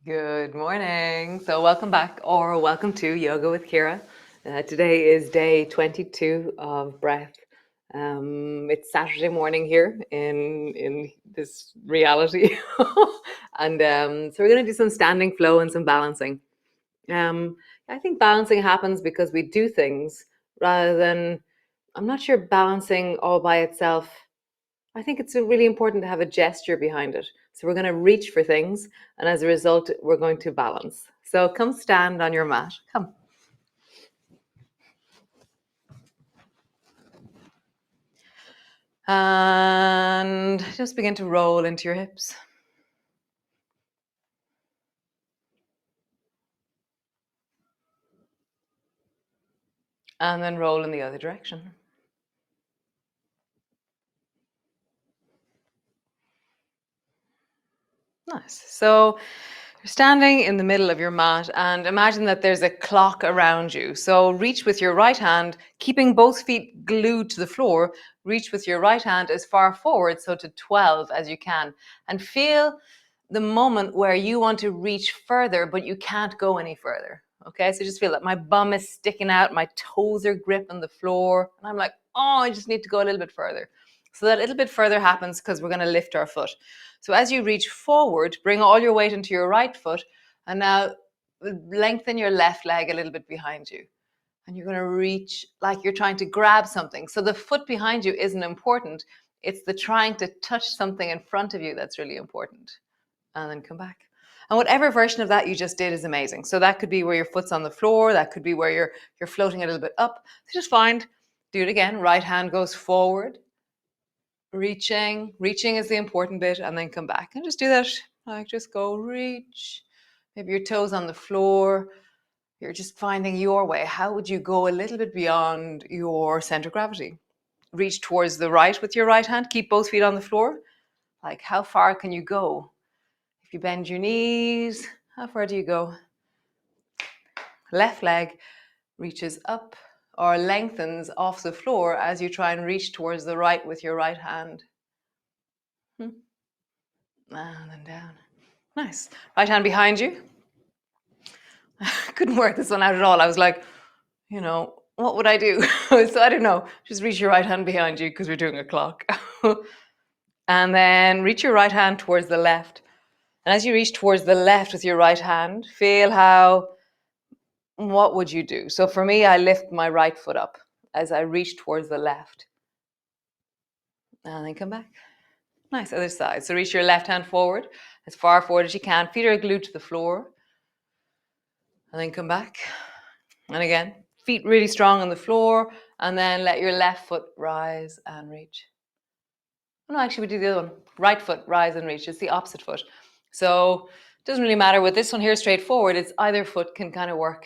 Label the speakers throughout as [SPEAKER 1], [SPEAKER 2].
[SPEAKER 1] Good morning. So welcome back or welcome to Yoga with Ciara. Today is day 22 of breath. It's Saturday morning here in this reality. And so we're going to do some standing flow and some balancing. I think balancing happens because we do things rather than, I'm not sure balancing all by itself. I think it's really important to have a gesture behind it. So we're going to reach for things, and as a result, we're going to balance. So come stand on your mat. Come. And just begin to roll into your hips. And then roll in the other direction. Nice. So you're standing in the middle of your mat and imagine that there's a clock around you. So reach with your right hand, keeping both feet glued to the floor. Reach with your right hand as far forward, so to 12 as you can. And feel the moment where you want to reach further, but you can't go any further. Okay, so just feel that my bum is sticking out, my toes are gripping the floor. And I'm like, oh, I just need to go a little bit further. So that little bit further happens because we're going to lift our foot. So as you reach forward, bring all your weight into your right foot and now lengthen your left leg a little bit behind you. And you're going to reach like you're trying to grab something. So the foot behind you isn't important. It's the trying to touch something in front of you that's really important. And then come back. And whatever version of that you just did is amazing. So that could be where your foot's on the floor. That could be where you're floating a little bit up. So just do it again. Right hand goes forward. Reaching is the important bit, and then come back and just do that. Like just go reach. Maybe your toes on the floor. You're just finding your way. How would you go a little bit beyond your center of gravity? Reach towards the right with your right hand. Keep both feet on the floor. Like how far can you go? If you bend your knees, how far do you go? Left leg reaches up or lengthens off the floor as you try and reach towards the right with your right hand. And then down. Nice. Right hand behind you. Couldn't work this one out at all. I was like, what would I do? So I don't know. Just reach your right hand behind you because we're doing a clock. And then reach your right hand towards the left. And as you reach towards the left with your right hand, feel what would you do? So for me, I lift my right foot up as I reach towards the left. And then come back. Nice, other side. So reach your left hand forward, as far forward as you can. Feet are glued to the floor. And then come back. And again, feet really strong on the floor. And then let your left foot rise and reach. No, actually, we do the other one. Right foot, rise and reach. It's the opposite foot. So it doesn't really matter with this one here, straightforward. It's either foot can kind of work.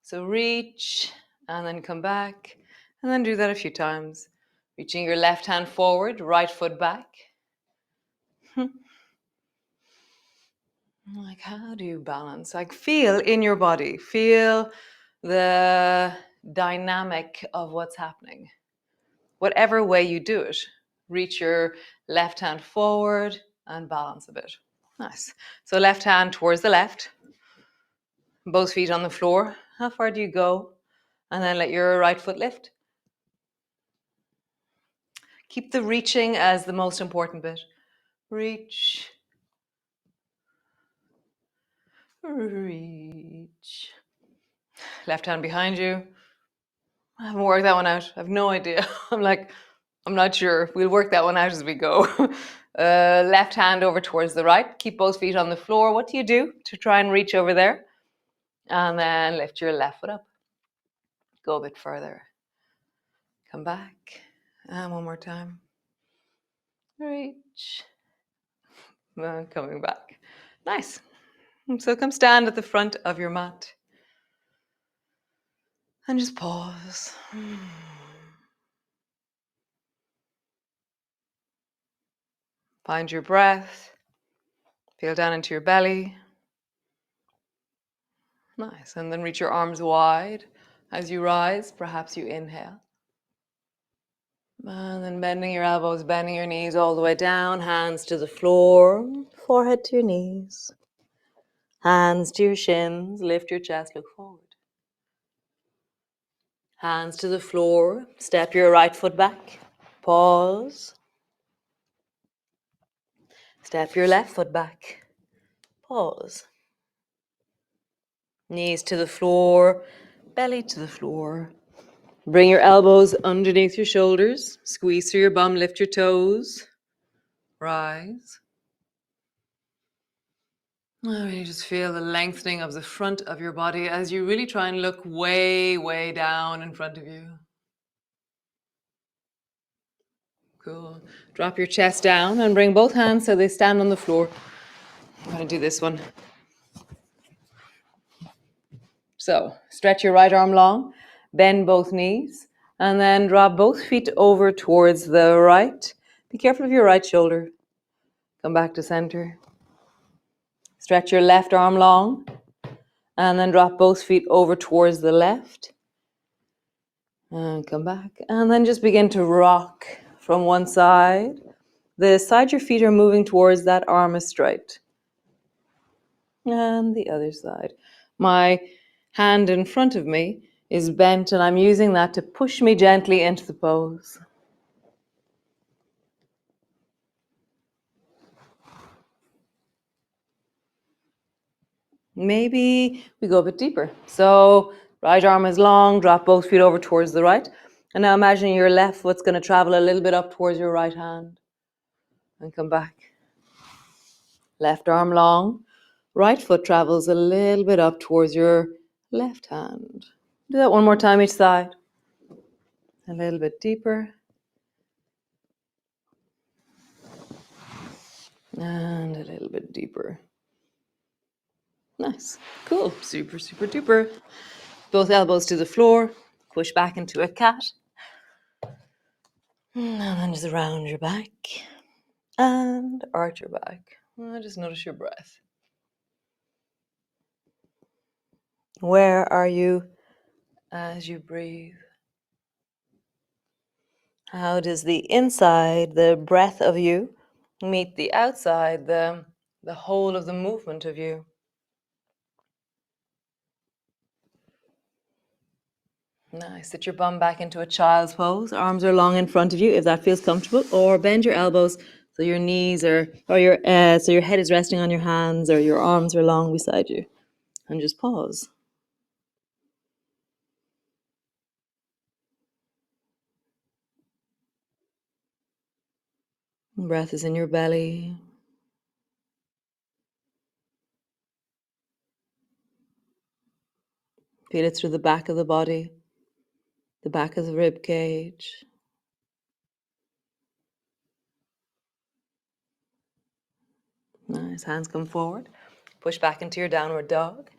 [SPEAKER 1] So reach and then come back. And then do that a few times. Reaching your left hand forward, right foot back. Like, how do you balance? Like, feel in your body. Feel the dynamic of what's happening. Whatever way you do it, reach your left hand forward and balance a bit. Nice. So left hand towards the left, both feet on the floor. How far do you go? And then let your right foot lift. Keep the reaching as the most important bit. Reach. Reach. Left hand behind you. I haven't worked that one out. I have no idea. I'm not sure. We'll work that one out as we go. Left hand over towards the right. Keep both feet on the floor. What do you do to try and reach over there? And then lift your left foot up. Go a bit further. Come back. And one more time. Reach. And coming back. Nice. So come stand at the front of your mat. And just pause. Find your breath. Feel down into your belly. Nice. And then reach your arms wide. As you rise, perhaps you inhale. And then bending your elbows, bending your knees all the way down, hands to the floor, forehead to your knees. Hands to your shins, lift your chest, look forward. Hands to the floor, step your right foot back, pause. Step your left foot back, pause. Knees to the floor, belly to the floor. Bring your elbows underneath your shoulders, squeeze through your bum, lift your toes, rise. Alright, just feel the lengthening of the front of your body as you really try and look way, way down in front of you. Cool. Drop your chest down and bring both hands so they stand on the floor. I'm going to do this one. So, stretch your right arm long, bend both knees, and then drop both feet over towards the right. Be careful of your right shoulder. Come back to center. Stretch your left arm long, and then drop both feet over towards the left. And come back. And then just begin to rock from one side. The side your feet are moving towards, that arm is straight. And the other side. My hand in front of me is bent, and I'm using that to push me gently into the pose. Maybe we go a bit deeper. So right arm is long, drop both feet over towards the right. And now imagine your left foot's going to travel a little bit up towards your right hand. And come back. Left arm long. Right foot travels a little bit up towards your left hand. Do that one more time each side. A little bit deeper. And a little bit deeper. Nice. Cool. Super, super duper. Both elbows to the floor. Push back into a cat. And then just round your back. And arch your back. Just notice your breath. Where are you as you breathe? How does the inside, the breath of you, meet the outside, the whole of the movement of you? Nice. Sit your bum back into a child's pose. Arms are long in front of you if that feels comfortable, or bend your elbows so your knees so your head is resting on your hands, or your arms are long beside you. And just pause. Breath is in your belly. Feel it through the back of the body, the back of the rib cage. Nice. Hands come forward. Push back into your downward dog.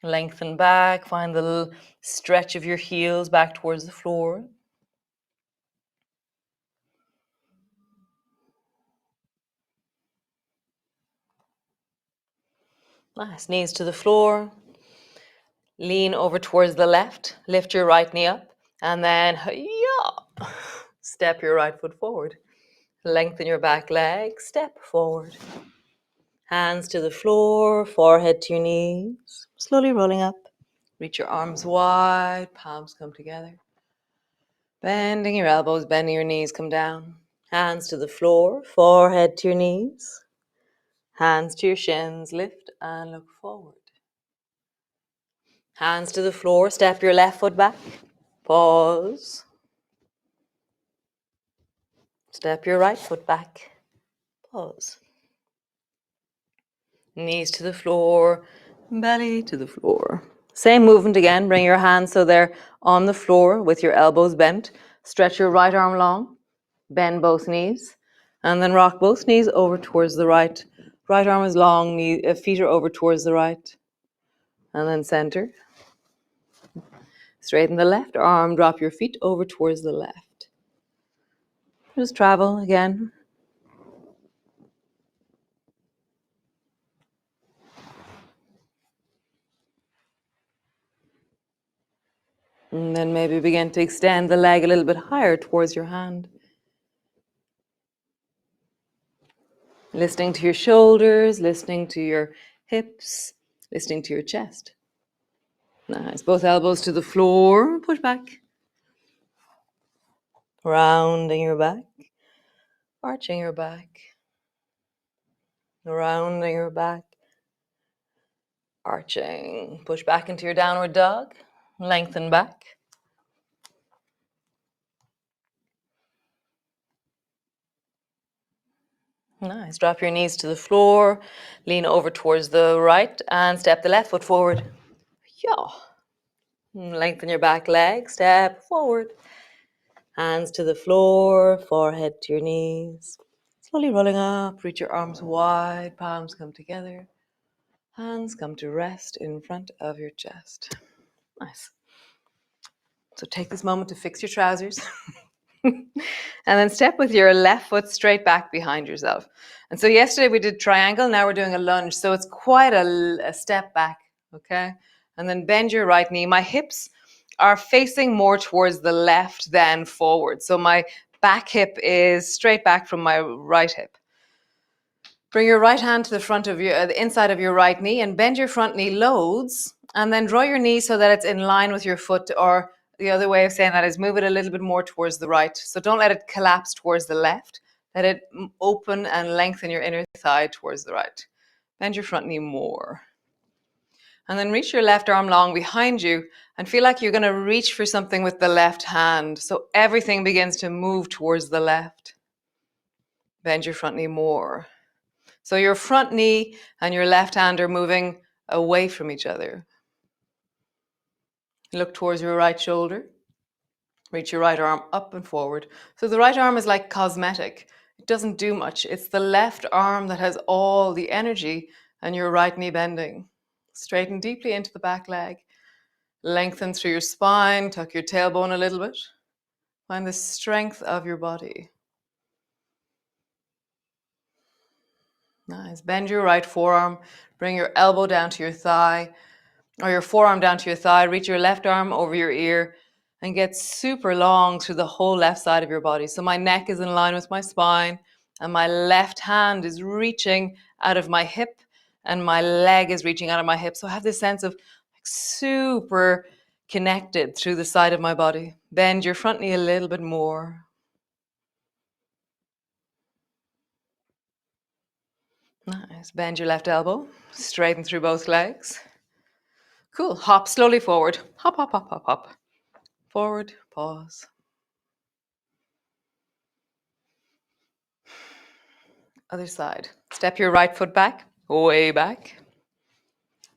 [SPEAKER 1] Lengthen back. Find the little stretch of your heels back towards the floor. Nice. Knees to the floor. Lean over towards the left. Lift your right knee up. And then step your right foot forward. Lengthen your back leg. Step forward. Hands to the floor. Forehead to your knees. Slowly rolling up. Reach your arms wide. Palms come together. Bending your elbows. Bending your knees. Come down. Hands to the floor. Forehead to your knees. Hands to your shins. Lift and look forward. Hands to the floor. Step your left foot back. Pause. Step your right foot back. Pause. Knees to the floor. Belly to the floor. Same movement again. Bring your hands so they're on the floor with your elbows bent. Stretch your right arm long. Bend both knees. And then rock both knees over towards the right. Right arm is long. Feet are over towards the right. And then center. Straighten the left arm. Drop your feet over towards the left. Just travel again. And then maybe begin to extend the leg a little bit higher towards your hand. Listening to your shoulders, listening to your hips, listening to your chest. Nice. Both elbows to the floor. Push back. Rounding your back. Arching your back. Rounding your back. Arching. Push back into your downward dog. Lengthen back. Nice. Drop your knees to the floor. Lean over towards the right and step the left foot forward. Yeah. Lengthen your back leg. Step forward. Hands to the floor. Forehead to your knees. Slowly rolling up. Reach your arms wide. Palms come together. Hands come to rest in front of your chest. Nice. So take this moment to fix your trousers. And then step with your left foot straight back behind yourself. And so yesterday we did triangle, now we're doing a lunge. So it's quite a step back, okay? And then bend your right knee. My hips are facing more towards the left than forward. So my back hip is straight back from my right hip. Bring your right hand to the front of the inside of your right knee and bend your front knee loads. And then draw your knee so that it's in line with your foot, or the other way of saying that is move it a little bit more towards the right. So don't let it collapse towards the left. Let it open and lengthen your inner thigh towards the right. Bend your front knee more. And then reach your left arm long behind you and feel like you're going to reach for something with the left hand. So everything begins to move towards the left. Bend your front knee more. So your front knee and your left hand are moving away from each other. Look towards your right shoulder. Reach your right arm up and forward. So the right arm is like cosmetic. It doesn't do much. It's the left arm that has all the energy and your right knee bending. Straighten deeply into the back leg. Lengthen through your spine. Tuck your tailbone a little bit. Find the strength of your body. Nice. Bend your right forearm. Bring your elbow down to your thigh, or your forearm down to your thigh. Reach your left arm over your ear and get super long through the whole left side of your body. So my neck is in line with my spine and my left hand is reaching out of my hip and my leg is reaching out of my hip. So I have this sense of super connected through the side of my body. Bend your front knee a little bit more. Nice. Bend your left elbow. Straighten through both legs. Cool. Hop slowly forward. Hop, hop, hop, hop, hop. Forward. Pause. Other side. Step your right foot back. Way back.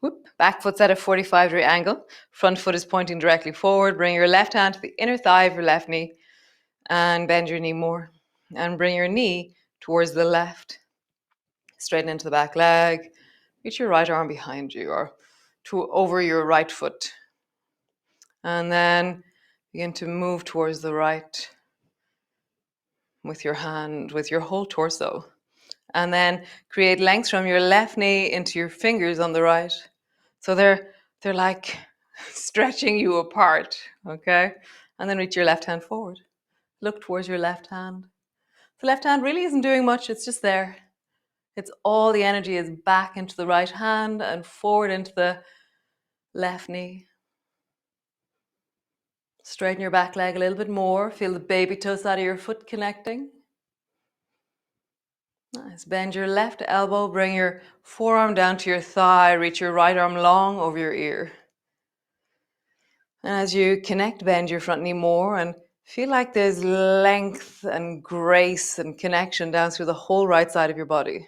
[SPEAKER 1] Whoop. Back foot's at a 45-degree angle. Front foot is pointing directly forward. Bring your left hand to the inner thigh of your left knee. And bend your knee more. And bring your knee towards the left. Straighten into the back leg. Reach your right arm behind you or over your right foot. And then begin to move towards the right with your hand, with your whole torso. And then create length from your left knee into your fingers on the right. So they're like stretching you apart, okay? And then reach your left hand forward. Look towards your left hand. The left hand really isn't doing much, it's just there. It's all the energy is back into the right hand and forward into the left knee. Straighten your back leg a little bit more. Feel the baby toe side of your foot connecting. Nice. Bend your left elbow. Bring your forearm down to your thigh. Reach your right arm long over your ear. And as you connect, bend your front knee more and feel like there's length and grace and connection down through the whole right side of your body.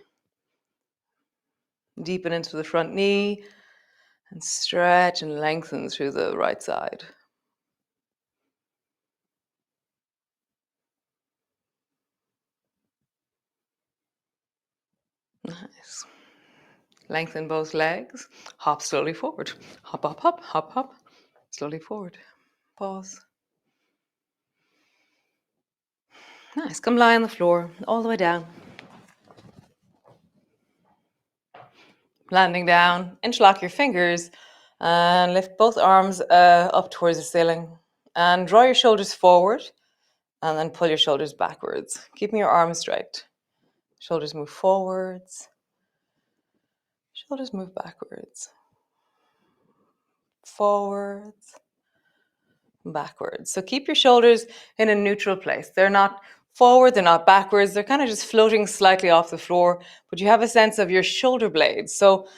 [SPEAKER 1] Deepen into the front knee and stretch and lengthen through the right side. Nice. Lengthen both legs. Hop slowly forward. Hop, hop, hop, hop, hop. Slowly forward. Pause. Nice. Come lie on the floor, all the way down. Landing down, interlock your fingers and lift both arms up towards the ceiling. And draw your shoulders forward and then pull your shoulders backwards. Keeping your arms straight. Shoulders move forwards. Shoulders move backwards, forwards, backwards. So keep your shoulders in a neutral place. They're not forward, they're not backwards. They're kind of just floating slightly off the floor, but you have a sense of your shoulder blades. So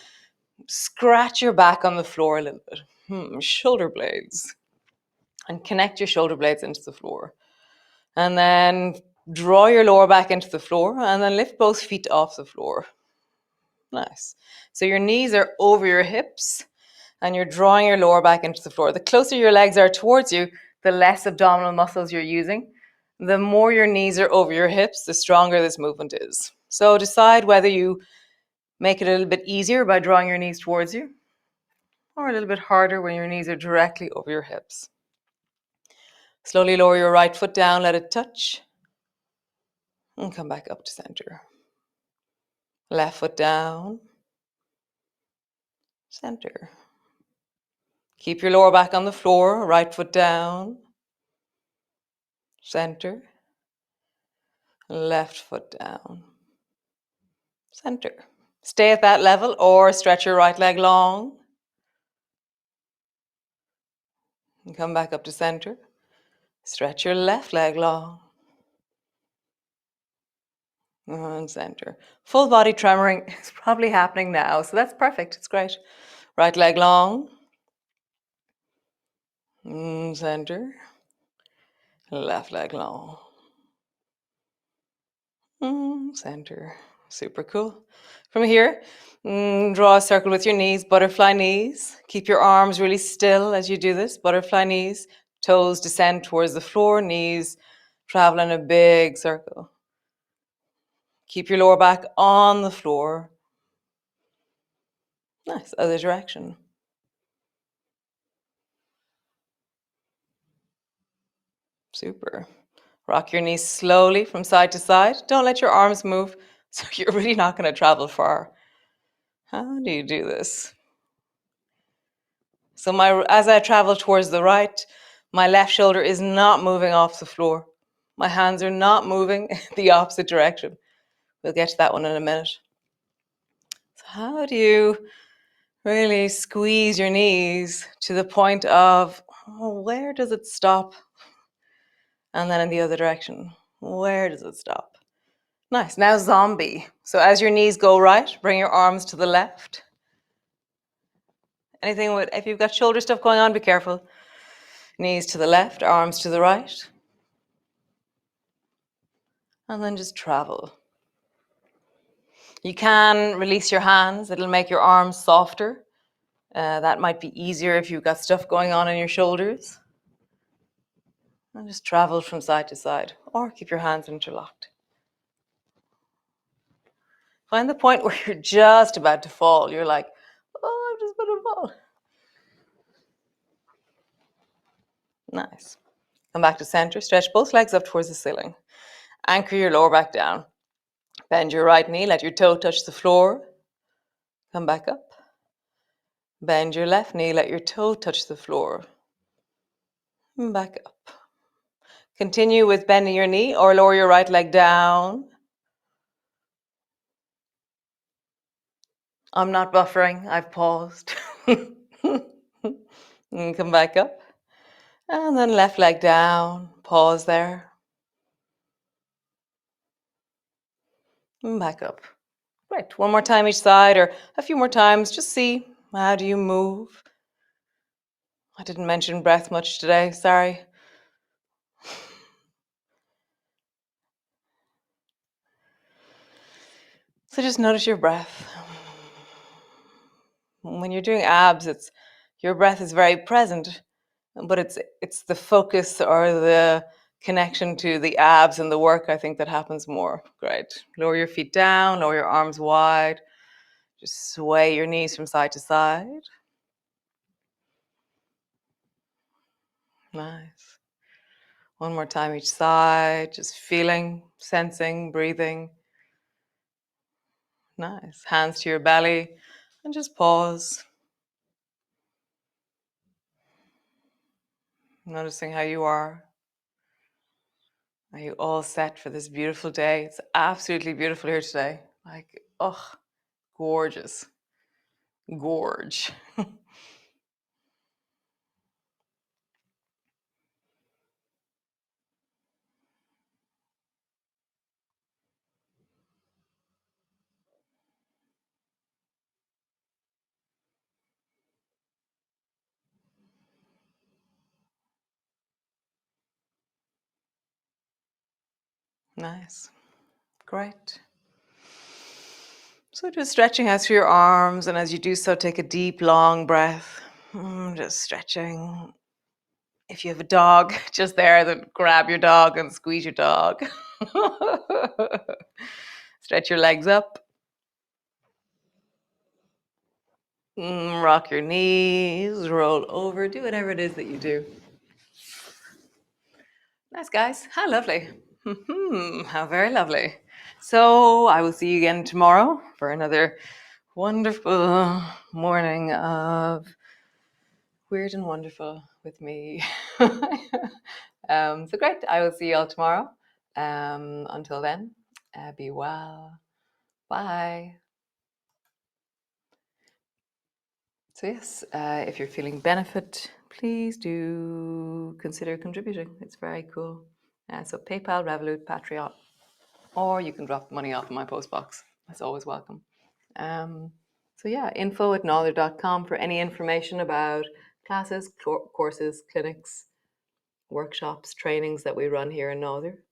[SPEAKER 1] scratch your back on the floor a little bit. Shoulder blades. And connect your shoulder blades into the floor. And then draw your lower back into the floor and then lift both feet off the floor. Nice. So your knees are over your hips and you're drawing your lower back into the floor. The closer your legs are towards you, the less abdominal muscles you're using. The more your knees are over your hips, the stronger this movement is. So decide whether you make it a little bit easier by drawing your knees towards you or a little bit harder when your knees are directly over your hips. Slowly lower your right foot down, let it touch, and come back up to center. Left foot down, center. Keep your lower back on the floor, right foot down, center. Left foot down, center. Stay at that level or stretch your right leg long. And come back up to center. Stretch your left leg long. And center. Full body tremoring is probably happening now, so that's perfect. It's great. Right leg long. Center. Left leg long. Center. Super cool. From here, draw a circle with your knees, butterfly knees. Keep your arms really still as you do this. Butterfly knees. Toes descend towards the floor. Knees travel in a big circle. Keep your lower back on the floor. Nice. Other direction. Super. Rock your knees slowly from side to side. Don't let your arms move, so you're really not going to travel far. How do you do this? So as I travel towards the right, my left shoulder is not moving off the floor. My hands are not moving the opposite direction. We'll get to that one in a minute. So how do you really squeeze your knees to the point of, where does it stop? And then in the other direction, where does it stop? Nice. Now zombie. So as your knees go right, bring your arms to the left. If you've got shoulder stuff going on, be careful. Knees to the left, arms to the right. And then just travel. You can release your hands. It'll make your arms softer. That might be easier if you've got stuff going on in your shoulders. And just travel from side to side, or keep your hands interlocked. Find the point where you're just about to fall. You're like, oh, I'm just about to fall. Nice. Come back to center. Stretch both legs up towards the ceiling. Anchor your lower back down. Bend your right knee. Let your toe touch the floor. Come back up. Bend your left knee. Let your toe touch the floor. And back up. Continue with bending your knee or lower your right leg down. I'm not buffering. I've paused. And come back up. And then left leg down. Pause there. And back up. Great. One more time each side or a few more times. Just see, how do you move? I didn't mention breath much today. Sorry. So just notice your breath. When you're doing abs, your breath is very present, but it's the focus or the connection to the abs and the work, I think, that happens more. Great. Lower your feet down, lower your arms wide. Just sway your knees from side to side. Nice. One more time each side, just feeling, sensing, breathing. Nice. Hands to your belly and just pause. Noticing how you are. Are you all set for this beautiful day? It's absolutely beautiful here today. Like, oh, gorgeous. gorge. Nice. Great. So just stretching out through your arms, and as you do so, take a deep, long breath. Just stretching. If you have a dog just there, then grab your dog and squeeze your dog. Stretch your legs up. Rock your knees, roll over, do whatever it is that you do. Nice, guys. How lovely. How very lovely. So I will see you again tomorrow for another wonderful morning of weird and wonderful with me. So great. I will see you all tomorrow. Until then, be well. Bye. So yes, if you're feeling benefit, please do consider contributing. It's very cool. So PayPal, Revolut, Patreon, or you can drop money off in my post box. That's always welcome. So yeah, info@knowler.com for any information about classes, courses, clinics, workshops, trainings that we run here in Knowler,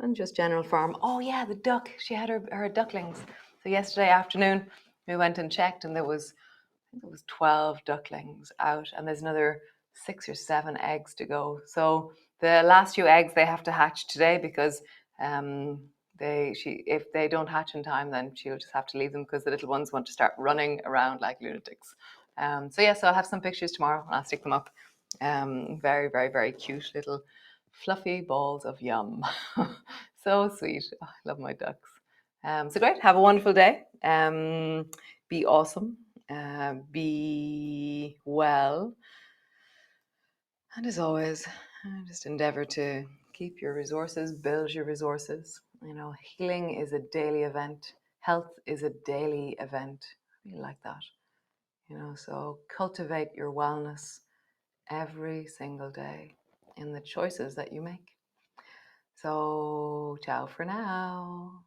[SPEAKER 1] and just general farm. Oh yeah, the duck. She had her ducklings. So yesterday afternoon, we went and checked, and there was 12 ducklings out, and there's another 6 or 7 eggs to go. So the last few eggs they have to hatch today because if they don't hatch in time, then she'll just have to leave them because the little ones want to start running around like lunatics. So I'll have some pictures tomorrow and I'll stick them up. Very, very, very cute little fluffy balls of yum. So sweet. Oh, I love my ducks. So great. Have a wonderful day. Be awesome. Be well. And as always, just endeavor to keep your resources, build your resources. Healing is a daily event. Health is a daily event. I really like that. So cultivate your wellness every single day in the choices that you make. So, ciao for now.